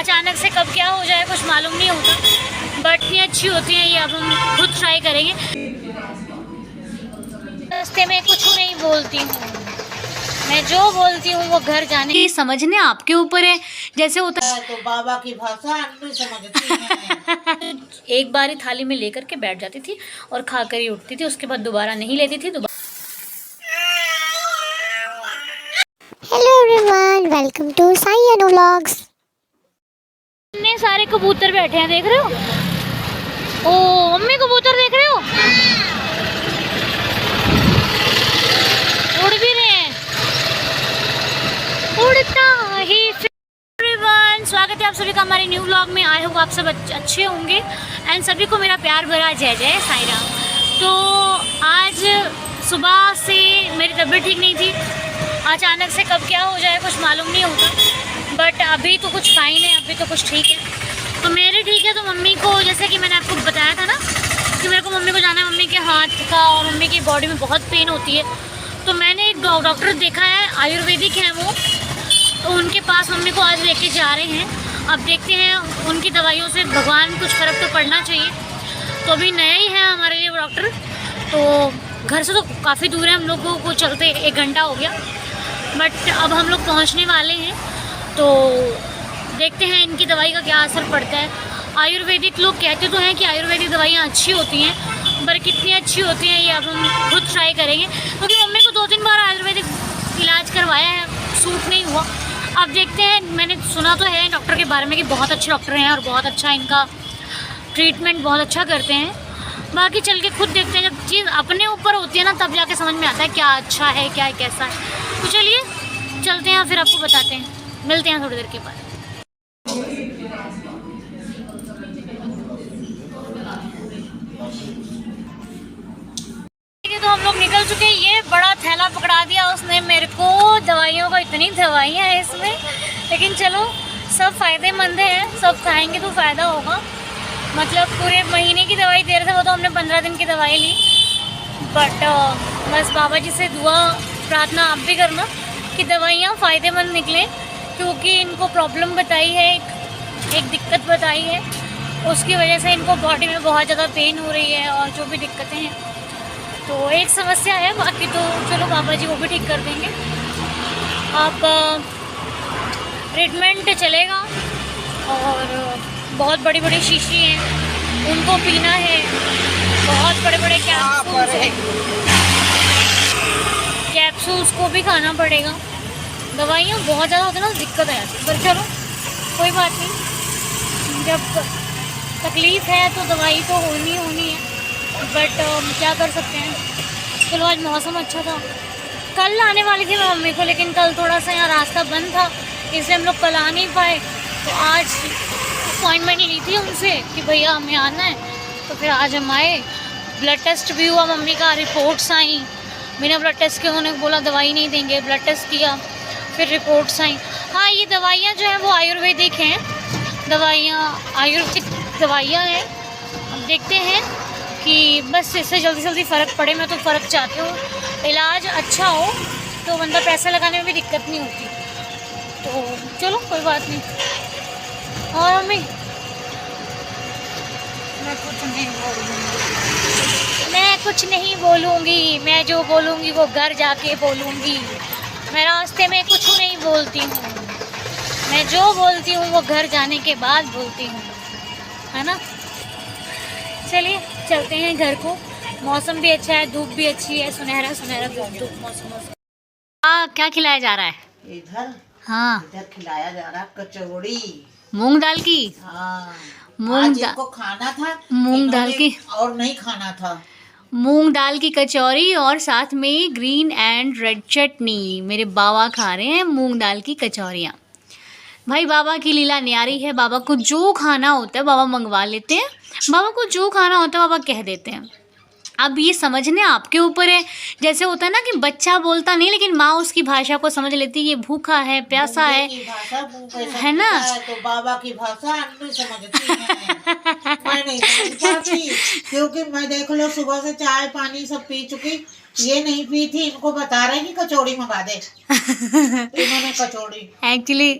अचानक से कब क्या हो जाए कुछ मालूम नहीं होता, बट इतनी अच्छी होती हैं ये। अब हम खुद ट्राई करेंगे। रास्ते में कुछ नहीं बोलती हूँ मैं, जो बोलती हूँ वो घर जाने की समझने आपके ऊपर है। जैसे होता है तो बाबा की भाषा नहीं समझती हैं। एक बार ही थाली में लेकर के बैठ जाती थी और खाकर ही उठती थी, उसके बाद दोबारा नहीं लेती थी। Hello everyone, welcome to Sai Anu vlogs. इतने सारे कबूतर बैठे हैं, देख रहे हो? ओ मम्मी, कबूतर देख रहे हो? उड़ भी रहे हैं, उड़ता ही। एवरीवन, स्वागत है आप सभी का हमारे न्यू व्लॉग में। आई होप आप सब अच्छे होंगे एंड सभी को मेरा प्यार भरा जय जय साई राम। तो आज सुबह से मेरी तबीयत ठीक नहीं थी, अचानक से कब क्या हो जाए कुछ मालूम नहीं होता, बट अभी तो कुछ फाइन है, अभी तो कुछ ठीक है। तो मेरे ठीक है, तो मम्मी को, जैसे कि मैंने आपको बताया था ना कि मेरे को मम्मी को जाना है, मम्मी के हाथ का और मम्मी की बॉडी में बहुत पेन होती है। तो मैंने एक डॉक्टर देखा है, आयुर्वेदिक है वो, तो उनके पास मम्मी को आज लेके जा रहे हैं। अब देखते हैं उनकी दवाइयों से भगवान कुछ फ़र्क तो पड़ना चाहिए। तो अभी नया ही है हमारे लिए वो डॉक्टर, तो घर से तो काफ़ी दूर है, हम लोगों को चलते 1 घंटा हो गया, बट अब हम लोग पहुंचने वाले हैं। तो देखते हैं इनकी दवाई का क्या असर पड़ता है। आयुर्वेदिक लोग कहते तो हैं कि आयुर्वेदिक दवाइयाँ अच्छी होती हैं, पर कितनी अच्छी होती हैं ये अब हम खुद ट्राई करेंगे, क्योंकि मम्मी को 2-3 बार आयुर्वेदिक इलाज करवाया है, सूट नहीं हुआ। अब देखते हैं, मैंने सुना तो है डॉक्टर के बारे में कि बहुत अच्छे डॉक्टर हैं और बहुत अच्छा इनका ट्रीटमेंट बहुत अच्छा करते हैं। बाकी चल के खुद देखते हैं, जब चीज़ अपने ऊपर होती है ना तब जाके समझ में आता है क्या अच्छा है क्या कैसा है। तो चलिए चलते हैं, फिर आपको बताते हैं, मिलते हैं थोड़ी देर के बाद। तो हम लोग निकल चुके हैं। ये बड़ा थैला पकड़ा दिया उसने मेरे को, दवाइयों का, इतनी दवाइयाँ हैं इसमें, लेकिन चलो सब फ़ायदेमंद है, सब खाएंगे तो फ़ायदा होगा। मतलब पूरे महीने की दवाई दे रहे थे, वो तो हमने 15 दिन की दवाई ली। बट बस बाबा जी से दुआ प्रार्थना आप भी करना कि दवाइयाँ फ़ायदेमंद निकलें, क्योंकि इनको प्रॉब्लम बताई है, एक दिक्कत बताई है, उसकी वजह से इनको बॉडी में बहुत ज़्यादा पेन हो रही है और जो भी दिक्कतें हैं। तो एक समस्या है, बाकी तो चलो बाबा जी वो भी ठीक कर देंगे। अब ट्रीटमेंट चलेगा और बहुत बड़ी बड़ी शीशी हैं, उनको पीना है, बहुत बड़े बड़े कैप्सूल्स को भी खाना पड़ेगा। दवाइयाँ बहुत ज़्यादा होती है ना, दिक्कत है, पर चलो कोई बात नहीं, जब तकलीफ़ है तो दवाई तो होनी है, बट क्या कर सकते हैं। चलो आज मौसम अच्छा था, कल आने वाली थी मैं मम्मी को, लेकिन कल थोड़ा सा यहाँ रास्ता बंद था, इसलिए हम लोग कल आ नहीं पाए। तो आज अपॉइंटमेंट ली थी उनसे कि भैया हमें आना है, तो फिर आज हम आए। ब्लड टेस्ट भी हुआ मम्मी का, रिपोर्ट्स आई। बिना ब्लड टेस्ट के उन्होंने बोला दवाई नहीं देंगे, ब्लड टेस्ट किया, फिर रिपोर्ट्स आई। हाँ, ये दवाइयाँ जो हैं वो आयुर्वेदिक हैं, आयुर्वेदिक दवाइयाँ हैं। अब देखते हैं कि बस इससे जल्दी से जल्दी फ़र्क पड़े। मैं तो फ़र्क चाहती हूँ, इलाज अच्छा हो तो बंदा पैसा लगाने में भी दिक्कत नहीं होती। तो चलो कोई बात नहीं। और मम्मी, मैं कुछ नहीं बोलूँगी, मैं जो बोलूँगी वो घर जाके बोलूँगी। मैं रास्ते में कुछ नहीं बोलती हूँ, मैं जो बोलती हूँ वो घर जाने के बाद बोलती हूँ, है ना। चलिए चलते हैं घर को। मौसम भी अच्छा है, धूप भी अच्छी है, सुनहरा धूप मौसम। क्या खिलाया जा रहा है इधर? हाँ, इधर खिलाया जा रहा कचौड़ी, मूंग दाल की। हाँ, मूंग आज इनको खाना था, मूंग दाल की और नहीं खाना था। मूंग दाल की कचौरी और साथ में ग्रीन एंड रेड चटनी। मेरे बाबा खा रहे हैं मूंग दाल की कचौरियाँ। भाई बाबा की लीला न्यारी है, बाबा को जो खाना होता है बाबा मंगवा लेते हैं, बाबा को जो खाना होता है बाबा कह देते हैं। अब ये समझने आपके ऊपर है। जैसे होता है ना कि बच्चा बोलता नहीं, लेकिन माँ उसकी भाषा को समझ लेती है, ये भूखा है, प्यासा है है ना। तो बाबा की भाषा नहीं समझती हैं। मैं नहीं समझ पाती, क्योंकि मैं देख लो सुबह से चाय पानी सब पी चुकी, ये नहीं पी थी। इनको बता रहे कि कचौड़ी मंगा दे। इन्होंने कचौड़ी, एक्चुअली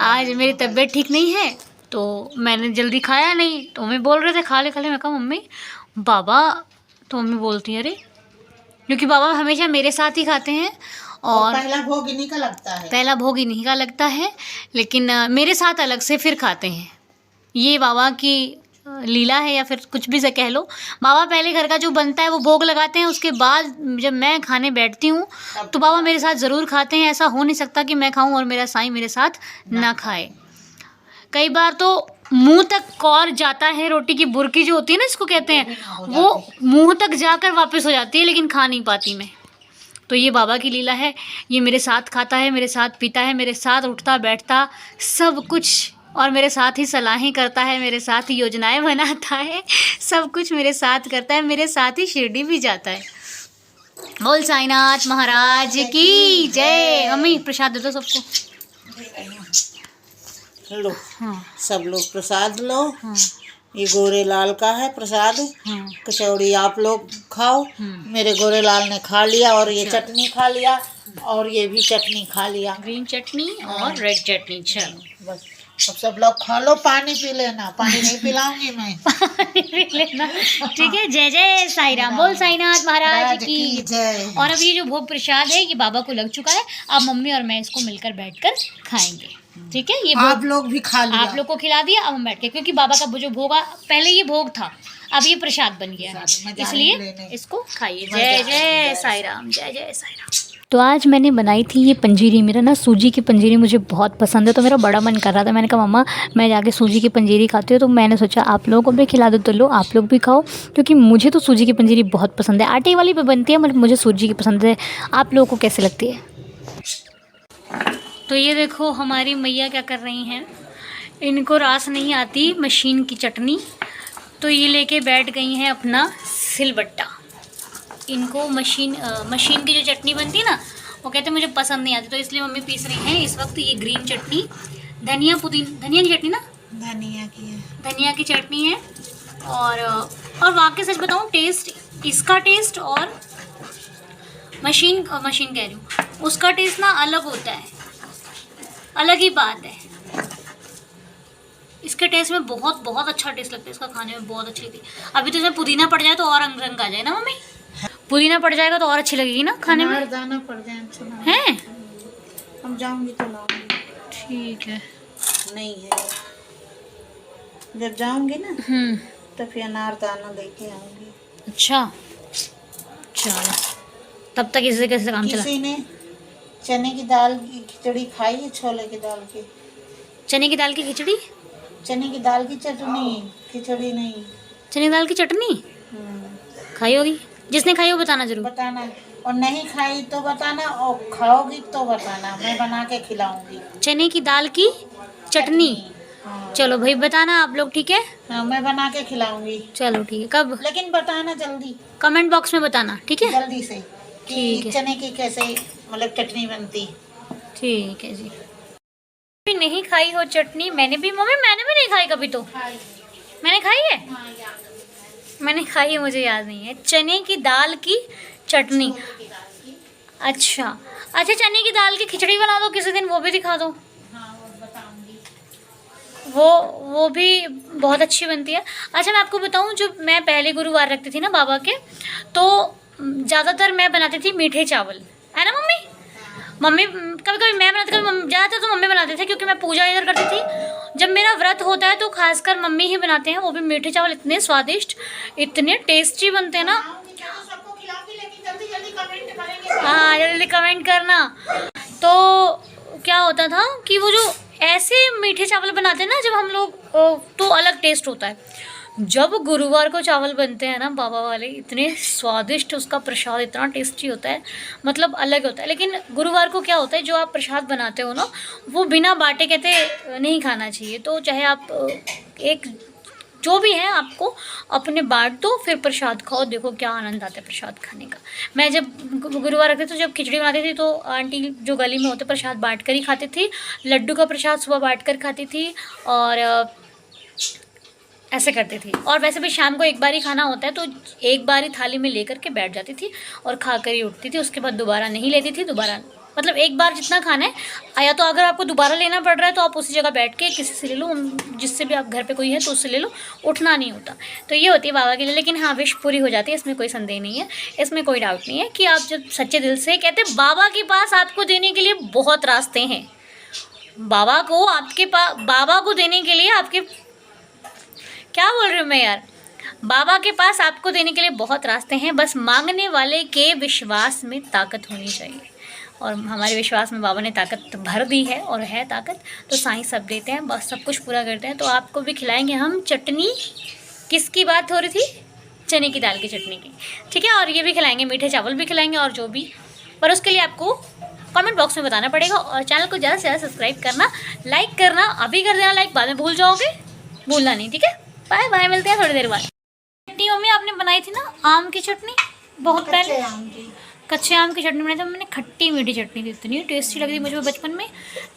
आज मेरी तबीयत ठीक नहीं है तो मैंने जल्दी खाया नहीं, तो मम्मी बोल रहे थे खा ले खा ले। मैं कहा मम्मी बाबा, तो मम्मी बोलती है अरे, क्योंकि बाबा हमेशा मेरे साथ ही खाते हैं और पहला भोग इन्हीं का लगता है। पहला भोग इन्हीं का लगता है, लेकिन मेरे साथ अलग से फिर खाते हैं। ये बाबा की लीला है या फिर कुछ भी से कह लो। बाबा पहले घर का जो बनता है वो भोग लगाते हैं, उसके बाद जब मैं खाने बैठती हूँ तो बाबा मेरे साथ ज़रूर खाते हैं। ऐसा हो नहीं सकता कि मैं खाऊं और मेरा साईं मेरे साथ ना खाए। कई बार तो मुंह तक कौर जाता है, रोटी की बुरकी जो होती है ना जिसको कहते हैं, वो मुंह तक जाकर वापस हो जाती है, लेकिन खा नहीं पाती मैं। तो ये बाबा की लीला है। ये मेरे साथ खाता है, मेरे साथ पीता है, मेरे साथ उठता बैठता सब कुछ, और मेरे साथ ही सलाहें करता है, मेरे साथ ही योजनाएं बनाता है, सब कुछ मेरे साथ करता है, मेरे साथ ही शिरडी भी जाता है। बोल साईनाथ महाराज की जय। मम्मी प्रसाद दे दो सबको। लो हाँ सब लोग प्रसाद लो। हाँ ये गोरे लाल का है प्रसाद। हाँ। कचौड़ी आप लोग खाओ। मेरे गोरे लाल ने खा लिया और ये चटनी खा लिया और ये भी चटनी खा लिया, ग्रीन चटनी और रेड चटनी। चलो बस अब सब लोग खा लो। पानी पी लेना, पानी नहीं पिलाऊंगी मैं। पानी पी लेना, ठीक है। जय जय साईं राम। बोल साईनाथ महाराज की जय। और अब ये जो भोग प्रसाद है ये बाबा को लग चुका है। अब मम्मी और मैं इसको मिलकर बैठकर खाएंगे, ठीक है। ये आप लोग भी खा लिया। आप लोग को खिला दिया, अब हम बैठ के, क्योंकि बाबा का जो भोग पहले ये भोग था, अब ये प्रसाद बन गया है, इसलिए इसको खाइए। जय जय साईं राम, जय जय साईं राम। तो आज मैंने बनाई थी ये पंजीरी। मेरा ना सूजी की पंजीरी मुझे बहुत पसंद है, तो मेरा बड़ा मन कर रहा था। मैंने कहा मम्मा मैं जाके सूजी की पंजीरी खाती हूँ, तो मैंने सोचा आप लोगों को भी खिला दो, तो लो आप लोग भी खाओ, क्योंकि मुझे तो सूजी की पंजीरी बहुत पसंद है। आटे वाली भी बनती है मतलब मुझे सूजी की पसंद है। आप लोगों को कैसे लगती है? तो ये देखो हमारी मैया क्या कर रही हैं, इनको रास नहीं आती मशीन की चटनी, तो ये लेके बैठ गई हैं अपना सिलबट्टा। इनको मशीन की जो चटनी बनती है ना, वो कहते हैं मुझे पसंद नहीं आती, तो इसलिए मम्मी पीस रही हैं इस वक्त ये ग्रीन चटनी। धनिया की चटनी ना, धनिया की है, धनिया की चटनी है। और वाकई सच बताऊँ, टेस्ट इसका टेस्ट और मशीन कह रही हूँ, उसका टेस्ट ना अलग होता है, अलग ही बात है। इसके टेस्ट में बहुत बहुत अच्छा टेस्ट लगता है, इसका खाने में बहुत अच्छी थी। अभी तो इसमें पुदीना पड़ जाए तो और रंग आ जाए ना मम्मी, पुदीना पड़ जाएगा तो और अच्छी लगेगी ना खाने में। दाना पड़ जाए अच्छा हैं? हम जाऊंगी तो लाऊंगी। ठीक है। नहीं है, जब जाऊंगी ना तो फिर अनार दाना लेके आऊंगी। अच्छा चलो, तब तक इससे कैसे काम चला। किसी ने चने की दाल की खिचड़ी खाई है? छोले की दाल की, चने की दाल की खिचड़ी, चने की दाल की चटनी, खिचड़ी नहीं, चने की दाल की चटनी खाई होगी। जिसने खाई हो बताना जरूर। बताना, और नहीं खाई तो बताना, और खाओगी तो बताना, मैं बना के खिलाऊंगी। चने की दाल की चटनी। हाँ। चलो भाई बताना आप लोग, ठीक है। हाँ, मैं बना के खिलाऊंगी। चलो ठीक है, कब? लेकिन बताना जल्दी, कमेंट बॉक्स में बताना, ठीक है। जल्दी से ठीक कि है। चने की कैसे मतलब चटनी बनती। ठीक है जी। भी नहीं खाई हो चटनी? मैंने भी नहीं खाई कभी। तो मैंने खाई है, मैंने खाई है, मुझे याद नहीं है। चने की दाल की चटनी, अच्छा चने की दाल की खिचड़ी बना दो किसी दिन, वो भी दिखा दो। वो भी बहुत अच्छी बनती है। अच्छा मैं आपको बताऊं, जो मैं पहले गुरुवार रखती थी ना बाबा के, तो ज़्यादातर मैं बनाती थी मीठे चावल, है ना मम्मी? मम्मी कभी कभी मैं बनाती, कभी ज़्यादातर तो मम्मी बनाते थे, क्योंकि मैं पूजा इधर करती थी। जब मेरा व्रत होता है तो खासकर मम्मी ही बनाते हैं, वो भी मीठे चावल इतने स्वादिष्ट, इतने टेस्टी बनते हैं ना। हाँ जल्दी कमेंट करना। तो क्या होता था कि वो जो ऐसे मीठे चावल बनाते हैं ना जब हम लोग, तो अलग टेस्ट होता है। जब गुरुवार को चावल बनते हैं ना बाबा वाले, इतने स्वादिष्ट, उसका प्रसाद इतना टेस्टी होता है, मतलब अलग होता है। लेकिन गुरुवार को क्या होता है, जो आप प्रसाद बनाते हो ना, वो बिना बाटे कहते नहीं खाना चाहिए। तो चाहे आप एक जो भी है आपको अपने बांट दो, फिर प्रसाद खाओ, देखो क्या आनंद आता है प्रसाद खाने का। मैं जब गुरुवार रखती तो जब खिचड़ी बनाती थी तो आंटी जो गली में होते प्रसाद बांट कर ही खाती थी। लड्डू का प्रसाद सुबह बांट कर खाती थी और ऐसे करती थी। और वैसे भी शाम को एक बार ही खाना होता है, तो एक बार ही थाली में लेकर के बैठ जाती थी और खा कर ही उठती थी। उसके बाद दोबारा नहीं लेती थी, दोबारा मतलब एक बार जितना खाना है, या तो अगर आपको दोबारा लेना पड़ रहा है तो आप उसी जगह बैठ के किसी से ले लो, जिससे भी आप घर पे कोई है तो उससे ले लो, उठना नहीं होता। तो ये होती है बाबा के लिए। लेकिन हाँ, विश पूरी हो जाती है, इसमें कोई संदेह नहीं है, इसमें कोई डाउट नहीं है कि आप जब सच्चे दिल से कहते हैं, बाबा के पास आपको देने के लिए बहुत रास्ते हैं। बाबा को आपके पास, बाबा को देने के लिए आपके, क्या बोल रही हूँ मैं यार, बाबा के पास आपको देने के लिए बहुत रास्ते हैं, बस मांगने वाले के विश्वास में ताकत होनी चाहिए। और हमारे विश्वास में बाबा ने ताकत भर दी है और है ताकत, तो साईं सब देते हैं, बस सब कुछ पूरा करते हैं। तो आपको भी खिलाएंगे हम चटनी, किसकी बात हो रही थी, चने की दाल की चटनी की, ठीक है। और ये भी खिलाएंगे, मीठे चावल भी खिलाएंगे और जो भी, पर उसके लिए आपको कमेंट बॉक्स में बताना पड़ेगा। और चैनल को ज़्यादा से ज़्यादा सब्सक्राइब करना, लाइक करना, अभी कर देना लाइक, बाद में भूल जाओगे, भूलना नहीं, ठीक है। बाय बाय, मिलते हैं थोड़ी देर बाद। चटनी मम्मी आपने बनाई थी ना, आम की चटनी, बहुत पहले कच्चे आम की चटनी बनाई थी मैंने, खट्टी मीठी चटनी थी, इतनी टेस्टी लगी थी मुझे बचपन में।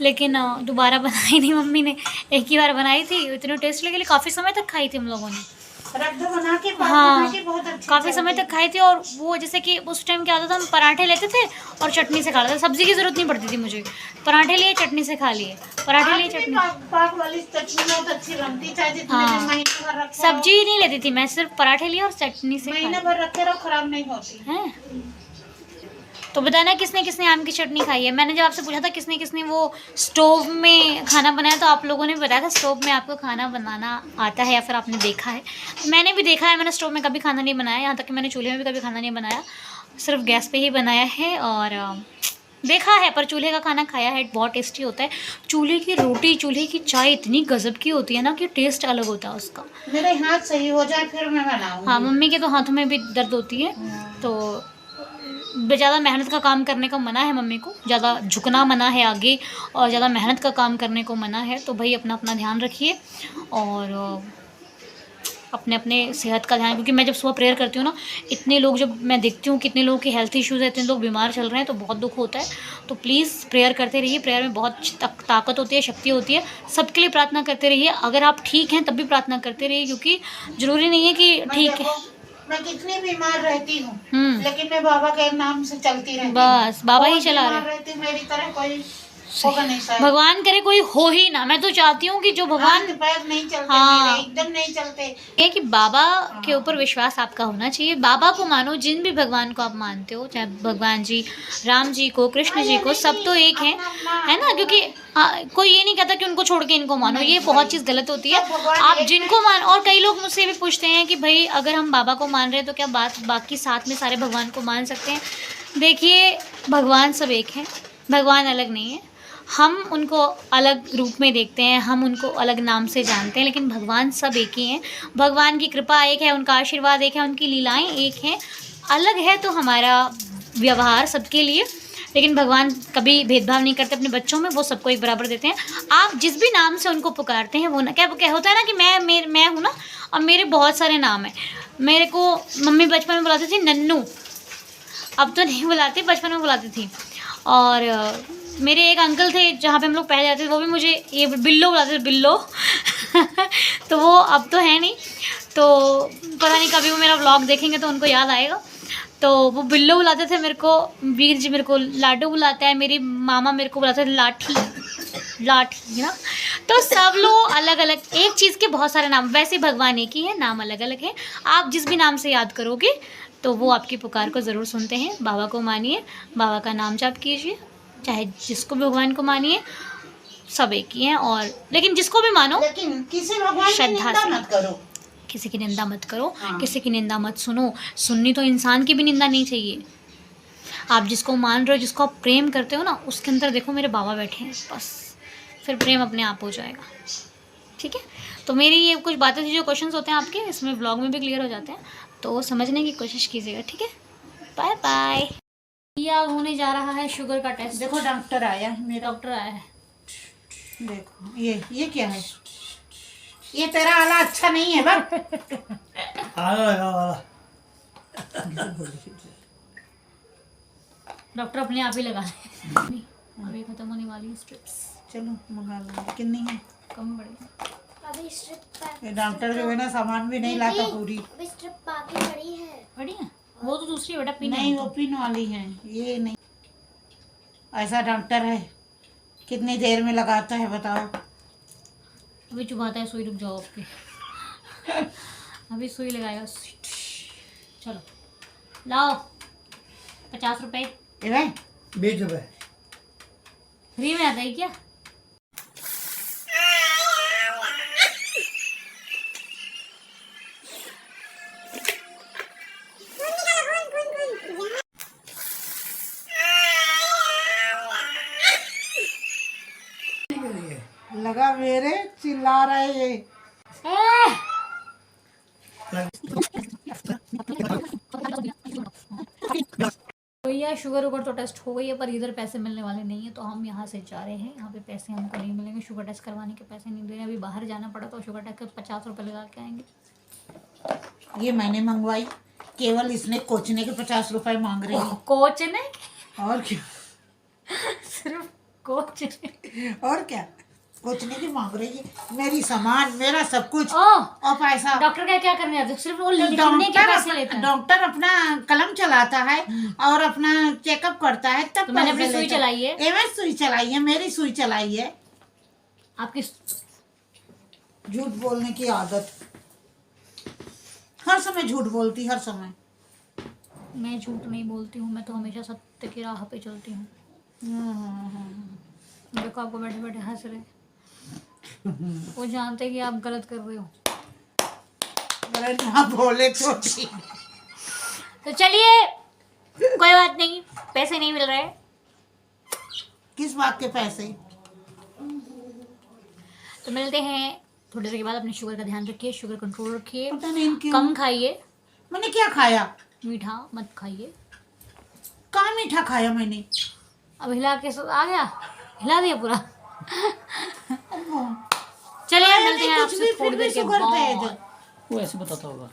लेकिन दोबारा बनाई नहीं मम्मी ने, एक ही बार बनाई थी, इतनी टेस्टी लगी, काफ़ी समय तक खाई थी हम लोगों ने। बना के हाँ, बहुत अच्छी काफ़ी समय तक खाई थी। और वो जैसे कि उस टाइम क्या होता था, हम पराठे लेते थे और चटनी से खा लेते थे, सब्जी की ज़रूरत नहीं पड़ती थी मुझे, पराठे लिए चटनी से खा लिए, पराठे लिए चटनी। पाक वाली चटनी बहुत अच्छी बनती, चाहे जितने हाँ, दिन महीने भर रखो, सब्जी नहीं लेती थी मैं, सिर्फ पराठे लिए और चटनी से महीने भर रखे रहो, खराब नहीं होती हैं। तो बताना किसने किसने आम की चटनी खाई है। मैंने जब आपसे पूछा था किसने किसने वो स्टोव में खाना बनाया, तो आप लोगों ने बताया था स्टोव में आपको खाना बनाना आता है या फिर आपने देखा है। मैंने भी देखा है, मैंने स्टोव में कभी खाना नहीं बनाया, यहाँ तक कि मैंने चूल्हे में भी कभी खाना नहीं बनाया, सिर्फ गैस पे ही बनाया है और देखा है। पर चूल्हे का खाना खाया है, बहुत टेस्टी होता है। चूल्हे की रोटी, चूल्हे की चाय इतनी गजब की होती है ना कि टेस्ट अलग होता है उसका। मेरे हाथ सही हो जाए फिर मैं बनाऊंगी। हाँ, मम्मी के तो हाथों में भी दर्द होती है, तो ज़्यादा मेहनत का काम करने का मना है मम्मी को, ज़्यादा झुकना मना है आगे, और ज़्यादा मेहनत का काम करने को मना है। तो भाई अपना अपना ध्यान रखिए और अपने अपने सेहत का ध्यान, क्योंकि मैं जब सुबह प्रेयर करती हूँ ना, इतने लोग, जब मैं देखती हूँ कितने लोगों के हेल्थ इश्यूज़ है, इतने लोग बीमार चल रहे हैं, तो बहुत दुख होता है। तो प्लीज़ प्रेयर करते रहिए, प्रेयर में बहुत ताकत होती है, शक्ति होती है। सबके लिए प्रार्थना करते रहिए, अगर आप ठीक हैं तब भी प्रार्थना करते रहिए, क्योंकि ज़रूरी नहीं है कि ठीक है। मैं कितनी बीमार रहती हूँ, लेकिन मैं बाबा के नाम से चलती रहती हूँ, बस बाबा ही चला रहे रहती, मेरी तरह कोई होगा नहीं शायद। भगवान करे कोई हो ही ना। मैं तो चाहती हूँ कि जो भगवान, पैर नहीं चलते, हाँ, मेरे एकदम नहीं चलते, ये कि बाबा के ऊपर विश्वास आपका होना चाहिए। बाबा को मानो, जिन भी भगवान को आप मानते हो, चाहे भगवान जी, राम जी को, कृष्ण जी को, सब तो एक हैं, है ना। क्योंकि कोई ये नहीं कहता कि उनको छोड़ के इनको मानो, ये बहुत चीज़ गलत होती है। आप जिनको मान, और कई लोग मुझसे भी पूछते हैं कि भाई अगर हम बाबा को मान रहे हैं तो क्या बाकी साथ में सारे भगवान को मान सकते हैं। देखिए, भगवान सब एक हैं, भगवान अलग नहीं है। हम उनको अलग रूप में देखते हैं, हम उनको अलग नाम से जानते हैं, लेकिन भगवान सब एक ही हैं। भगवान की कृपा एक है, उनका आशीर्वाद एक है, उनकी लीलाएं एक हैं। अलग है तो हमारा व्यवहार सबके लिए, लेकिन भगवान कभी भेदभाव नहीं करते अपने बच्चों में, वो सबको एक बराबर देते हैं। आप जिस भी नाम से उनको पुकारते हैं, वो ना क्या होता है ना कि मैं हूँ ना, और मेरे बहुत सारे नाम हैं। मेरे को मम्मी बचपन में बुलाती थी नन्नू, अब तो नहीं बुलाती, बचपन में बुलाती थी। और मेरे एक अंकल थे जहाँ पे हम लोग पहले जाते थे, वो भी मुझे ये बिल्लो बुलाते थे, बिल्लो तो वो अब तो है नहीं, तो पता नहीं कभी वो मेरा व्लॉग देखेंगे तो उनको याद आएगा। तो वो बिल्लो बुलाते थे मेरे को, वीर जी मेरे को लाडू बुलाता है, मेरी मामा मेरे को बुलाते थे लाठी ना। तो सब लोग अलग अलग, एक चीज़ के बहुत सारे नाम, वैसे भगवान एक ही है, नाम अलग अलग है। आप जिस भी नाम से याद करोगे तो वो आपकी पुकार को ज़रूर सुनते हैं। बाबा को मानिए, बाबा का नाम जाप कीजिए, चाहे जिसको भी भगवान को मानिए, सब एक ही हैं। और लेकिन जिसको भी मानो, लेकिन किसी भगवान की निंदा मत करो, किसी की निंदा मत करो, किसी की निंदा मत सुनो। सुननी तो इंसान की भी निंदा नहीं चाहिए। आप जिसको मान रहे हो, जिसको आप प्रेम करते हो ना, उसके अंदर देखो मेरे बाबा बैठे हैं, बस फिर प्रेम अपने आप हो जाएगा, ठीक है। तो मेरी ये कुछ बातें थी, जो क्वेश्चंस होते हैं आपके, इसमें व्लॉग में भी क्लियर हो जाते हैं, तो समझने की कोशिश कीजिएगा, ठीक है। Bye bye. या होने जा रहा है शुगर का टेस्ट। देखो डॉक्टर आया, मेरा डॉक्टर आया है, देखो ये क्या है, ये तेरा आला अच्छा नहीं है बस। डॉक्टर अपने आप ही लगा ले, अभी खत्म होने वाली है स्ट्रिप्स। चलो मंगा लो, कितनी है, कम पड़ेगी अभी स्ट्रिप ये डॉक्टर जो है ना सामान भी नहीं लाता पूरी, अभी स्ट्रिप बाकी पड़ी है। बड़ी है वो तो दूसरी बेटा, पिन नहीं वो पिन वाली है, ये नहीं। ऐसा डॉक्टर है, कितनी देर में लगाता है बताओ। अभी चुभाता है सुई, रुक जाओ आपकी। अभी सुई लगाएगा। चलो लाओ 50 रुपए। ए भाई 20 रुपए। फ्री में आता है क्या? लगा मेरे, चिल्ला रहे ये। भैया शुगर वुगर तो टेस्ट हो गई है, पर इधर पैसे मिलने वाले नहीं है, तो हम यहाँ से जा रहे हैं। यहाँ पे पैसे हमको नहीं मिलेंगे, शुगर टेस्ट करवाने के पैसे नहीं दे रहे। अभी बाहर जाना पड़ा तो शुगर टेस्ट के 50 रुपये लगा के आएंगे। ये मैंने मंगवाई, केवल इसने कोचने के 50 रुपए मांग रही है। कोच ने और क्या, सिर्फ कोच ने। और क्या, कोचने की मांग रही है। मेरी सामान, मेरा सब कुछ ओ और पैसा। डॉक्टर का क्या करने आते, सिर्फ वो लिखने के पैसे लेता है। डॉक्टर अपना कलम चलाता है और अपना चेकअप करता है, तब तो मैंने पैसे अपनी सुई लेता है। चलाई है। एवं सुई चलाई है, मेरी सुई चलाई है। आपकी झूठ बोलने की आदत, हर समय झूठ बोलती, हर समय। मैं झूठ नहीं बोलती हूँ, मैं तो हमेशा सत्य की राह पे चलती हूँ। देखो आपको बैठे बैठे हंस रहे, वो जानते हैं कि आप गलत कर रहे हो। अरे ना बोले तो ठीक। तो चलिए कोई बात नहीं, पैसे नहीं मिल रहे। किस बात के पैसे? तो मिलते हैं थोड़ी देर के बाद। अपने शुगर का ध्यान रखिए, शुगर कंट्रोल रखिए, पता नहीं क्यों। कम खाइए, मैंने क्या खाया? मीठा मत खाइए। कहाँ मीठा खाया मैंने? अब हिला के आ गया, हिला दिया पूरा। चलिए मिलते हैं कुछ आपसे भी, थोड़ी फिर देर भी के शुगर तेज। बाद। वो ऐसे बताता होगा।